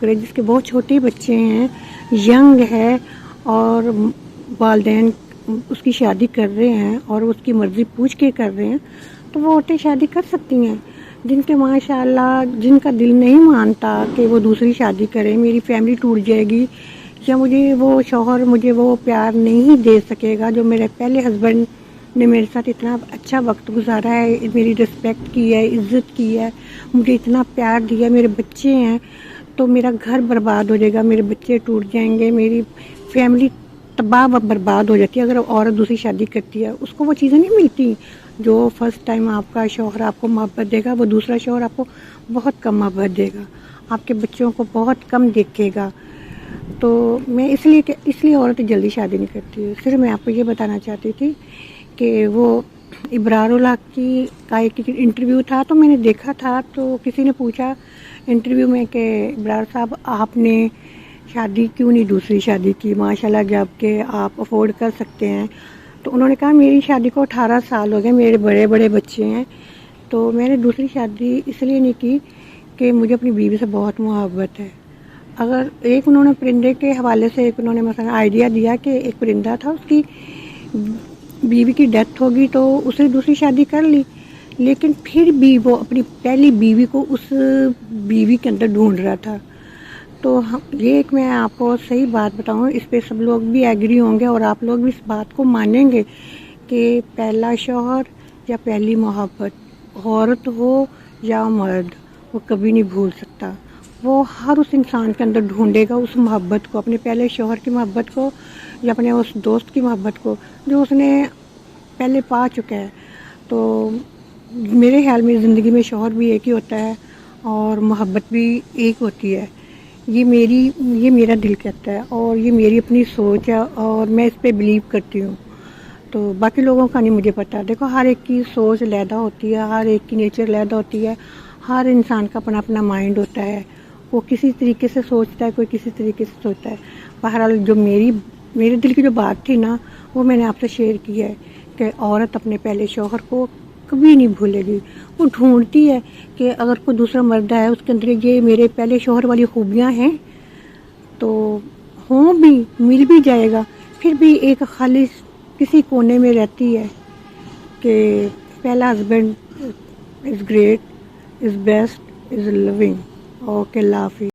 جس کے بہت چھوٹے بچے ہیں، ینگ ہے اور والدین اس کی شادی کر رہے ہیں اور اس کی مرضی پوچھ کے کر رہے ہیں، تو وہ عورتیں شادی کر سکتی ہیں. جن کے ماشاءاللہ جن کا دل نہیں مانتا کہ وہ دوسری شادی کرے، میری فیملی ٹوٹ جائے گی یا مجھے وہ شوہر مجھے وہ پیار نہیں دے سکے گا جو میرے پہلے ہسبینڈ نے میرے ساتھ اتنا اچھا وقت گزارا ہے، میری رسپیکٹ کی ہے، عزت کی ہے، مجھے اتنا پیار دیا، میرے بچے ہیں، تو میرا گھر برباد ہو جائے گا، میرے بچے ٹوٹ جائیں گے، میری فیملی تباہ و برباد ہو جاتی ہے. اگر عورت دوسری شادی کرتی ہے اس کو وہ چیزیں نہیں ملتی جو فرسٹ ٹائم آپ کا شوہر آپ کو محبت دے گا، وہ دوسرا شوہر آپ کو بہت کم محبت دے گا، آپ کے بچوں کو بہت کم دیکھے گا. تو میں اس لیے عورت جلدی شادی نہیں کرتی. صرف میں آپ کو یہ بتانا چاہتی تھی کہ وہ ابرار الحق کا ایک انٹرویو تھا تو میں نے دیکھا تھا، تو کسی نے پوچھا انٹرویو میں کہ ابرار صاحب آپ نے شادی کیوں نہیں دوسری شادی کی، ماشاءاللہ جب کہ آپ افورڈ کر سکتے ہیں. تو انہوں نے کہا میری شادی کو 18 سال ہو گئے، میرے بڑے بڑے بچے ہیں، تو میں نے دوسری شادی اس لیے نہیں کی کہ مجھے اپنی بیوی سے بہت محبت ہے. اگر ایک انہوں نے پرندے کے حوالے سے ایک انہوں نے مثلا آئیڈیا دیا کہ ایک پرندہ تھا، اس کی بیوی کی ڈیتھ ہوگی تو اس نے دوسری شادی کر لی، لیکن پھر بھی وہ اپنی پہلی بیوی کو اس بیوی کے اندر ڈھونڈ رہا تھا. تو یہ ایک میں آپ کو صحیح بات بتاؤں، اس پہ سب لوگ بھی ایگری ہوں گے اور آپ لوگ بھی اس بات کو مانیں گے کہ پہلا شوہر یا پہلی محبت، عورت ہو یا مرد، وہ کبھی نہیں بھول سکتا. وہ ہر اس انسان کے اندر ڈھونڈے گا اس محبت کو، اپنے پہلے شوہر کی محبت کو یا اپنے اس دوست کی محبت کو جو اس نے پہلے پا چکا ہے. تو میرے خیال میں زندگی میں شوہر بھی ایک ہی ہوتا ہے اور محبت بھی ایک ہوتی ہے. یہ میرا دل کہتا ہے اور یہ میری اپنی سوچ ہے اور میں اس پہ بلیو کرتی ہوں. تو باقی لوگوں کا نہیں مجھے پتا. دیکھو ہر ایک کی سوچ علیحدہ ہوتی ہے، ہر ایک کی نیچر علیحدہ ہوتی ہے، ہر انسان کا اپنا اپنا مائنڈ ہوتا ہے، وہ کسی طریقے سے سوچتا ہے، کوئی کسی طریقے سے سوچتا ہے. بہرحال جو میرے دل کی جو بات تھی نا، وہ میں نے آپ سے شیئر کی ہے کہ عورت اپنے پہلے شوہر کو کبھی نہیں بھولے گی. وہ ڈھونڈتی ہے کہ اگر کوئی دوسرا مرد ہے اس کے اندر یہ میرے پہلے شوہر والی خوبیاں ہیں تو ہوں بھی، مل بھی جائے گا. پھر بھی ایک خالص کسی کونے میں رہتی ہے کہ پہلا husband is great, is best, is loving. Okay, اللہ حافظ.